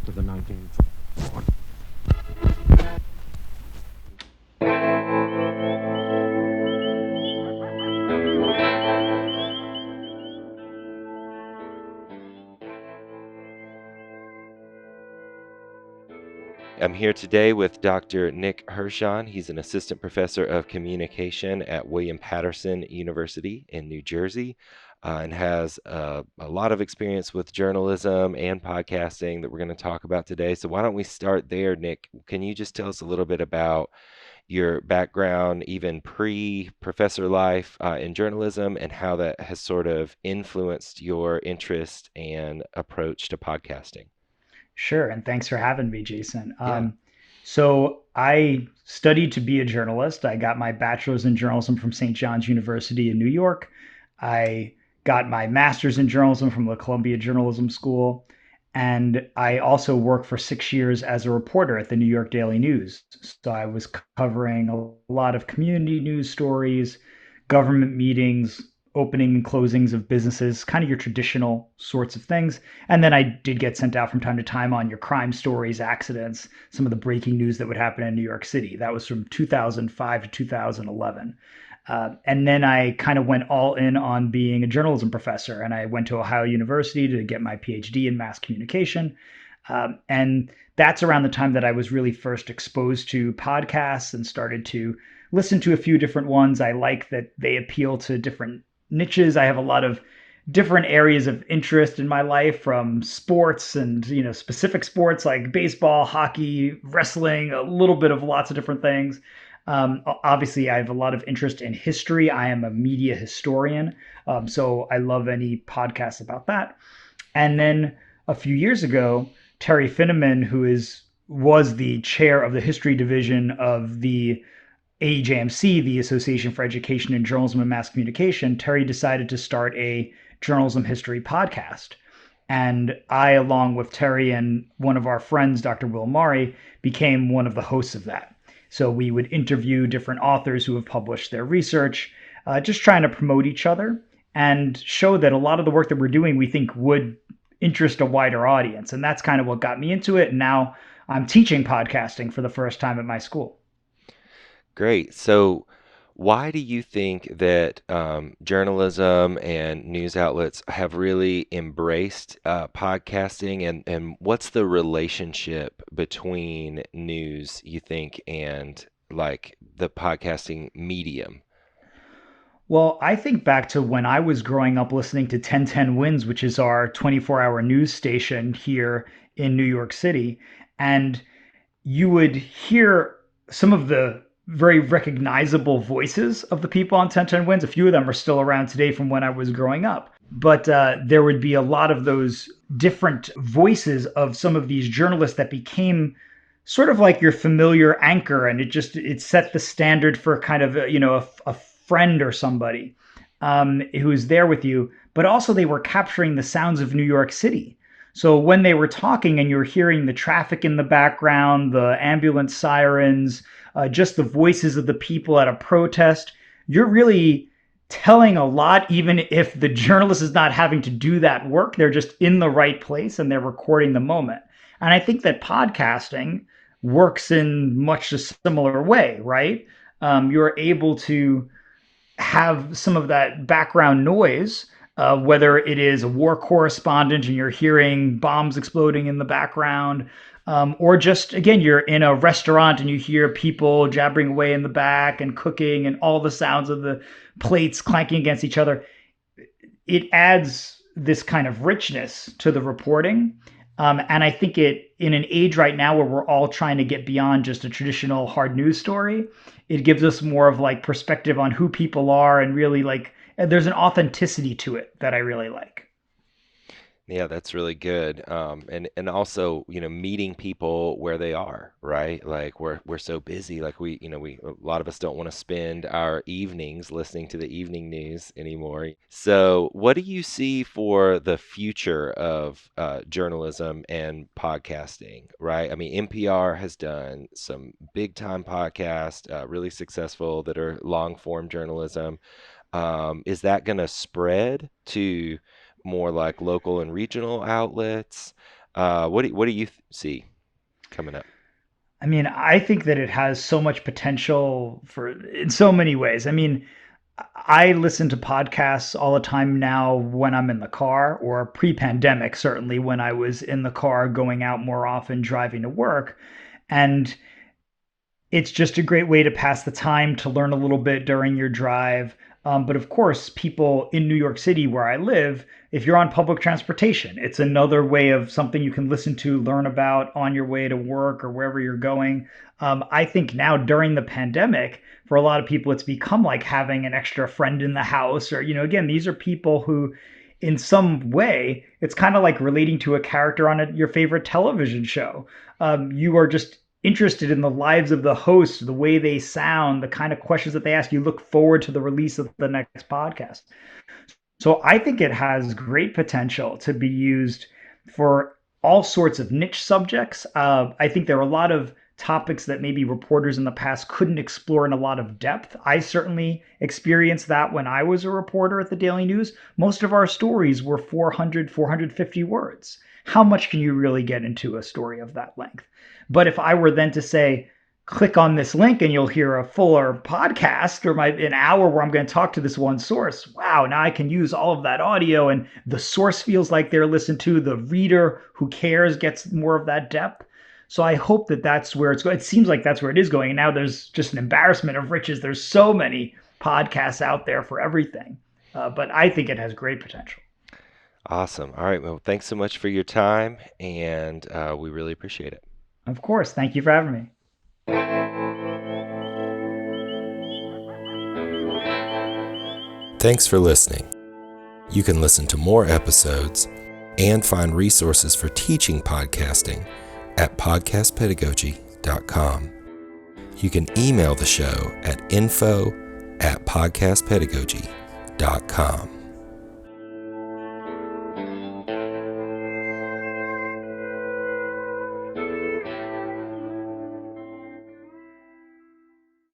to the 19th. I'm here today with Dr. Nick Hirshon. He's an assistant professor of communication at William Patterson University in New Jersey, and has a lot of experience with journalism and podcasting that we're going to talk about today. So, why don't we start there, Nick? Can you just tell us a little bit about your background, even pre-professor life in journalism, and how that has sort of influenced your interest and approach to podcasting? Sure, and thanks for having me, Jason. Yeah. So I studied to be a journalist. I got my bachelor's in journalism from St. John's University in New York. I got my master's in journalism from the Columbia Journalism School. And I also worked for 6 years as a reporter at the New York Daily News. So I was covering a lot of community news stories, government meetings, opening and closings of businesses, kind of your traditional sorts of things. And then I did get sent out from time to time on your crime stories, accidents, some of the breaking news that would happen in New York City. That was from 2005 to 2011. And then I kind of went all in on being a journalism professor. And I went to Ohio University to get my PhD in mass communication. And that's around the time that I was really first exposed to podcasts and started to listen to a few different ones. I like that they appeal to different niches. I have a lot of different areas of interest in my life, from sports and specific sports like baseball, hockey, wrestling, a little bit of lots of different things. Obviously, I have a lot of interest in history. I am a media historian, so I love any podcasts about that. And then a few years ago, Terry Finneman, who is was the chair of the history division of the AJMC, the Association for Education in Journalism and Mass Communication, Terry decided to start a journalism history podcast. And I, along with Terry and one of our friends, Dr. Will Mari, became one of the hosts of that. So we would interview different authors who have published their research, just trying to promote each other and show that a lot of the work that we're doing we think would interest a wider audience. And that's kind of what got me into it. And now I'm teaching podcasting for the first time at my school. Great. So, why do you think that journalism and news outlets have really embraced podcasting, and what's the relationship between news, you think, and like the podcasting medium? Well, I think back to when I was growing up listening to 1010 Wins, which is our 24-hour news station here in New York City. And you would hear some of the very recognizable voices of the people on 1010 Wins. A few of them are still around today from when I was growing up. But there would be a lot of those different voices of some of these journalists that became sort of like your familiar anchor, and it set the standard for kind of a friend or somebody who's there with you. But also they were capturing the sounds of New York City. So when they were talking and you're hearing the traffic in the background, the ambulance sirens, just the voices of the people at a protest, you're really telling a lot, even if the journalist is not having to do that work. They're just in the right place and they're recording the moment. And I think that podcasting works in much a similar way, right? You're able to have some of that background noise, whether it is a war correspondent and you're hearing bombs exploding in the background, or just, again, you're in a restaurant and you hear people jabbering away in the back and cooking and all the sounds of the plates clanking against each other. It adds this kind of richness to the reporting. And I think in an age right now where we're all trying to get beyond just a traditional hard news story, it gives us more of like perspective on who people are, and really like there's an authenticity to it that I really like. Yeah, that's really good. And also, meeting people where they are, right? Like we're so busy, like we a lot of us don't want to spend our evenings listening to the evening news anymore. So, what do you see for the future of journalism and podcasting, right? I mean, NPR has done some big time podcasts, really successful, that are long form journalism. Is that going to spread to more like local and regional outlets? What do you see coming up? I mean, I think that it has so much potential for in so many ways. I mean, I listen to podcasts all the time now when I'm in the car, or pre-pandemic, certainly when I was in the car going out more often, driving to work. And it's just a great way to pass the time to learn a little bit during your drive. But of course, people in New York City, where I live, if you're on public transportation, it's another way of something you can listen to, learn about on your way to work or wherever you're going. I think now during the pandemic, for a lot of people, it's become like having an extra friend in the house. Or, again, these are people who, in some way, it's kind of like relating to a character on your favorite television show. You are just interested in the lives of the hosts, the way they sound, the kind of questions that they ask. You look forward to the release of the next podcast. So I think it has great potential to be used for all sorts of niche subjects. I think there are a lot of topics that maybe reporters in the past couldn't explore in a lot of depth. I certainly experienced that when I was a reporter at the Daily News. Most of our stories were 400, 450 words. How much can you really get into a story of that length? But if I were then to say, click on this link and you'll hear a fuller podcast or an hour where I'm going to talk to this one source. Wow, now I can use all of that audio and the source feels like they're listened to. The reader who cares gets more of that depth. So I hope that that's where it's going. It seems like that's where it is going. And now there's just an embarrassment of riches. There's so many podcasts out there for everything. But I think it has great potential. Awesome. All right. Well, thanks so much for your time, and we really appreciate it. Of course. Thank you for having me. Thanks for listening. You can listen to more episodes and find resources for teaching podcasting at podcastpedagogy.com. You can email the show at info@podcastpedagogy.com.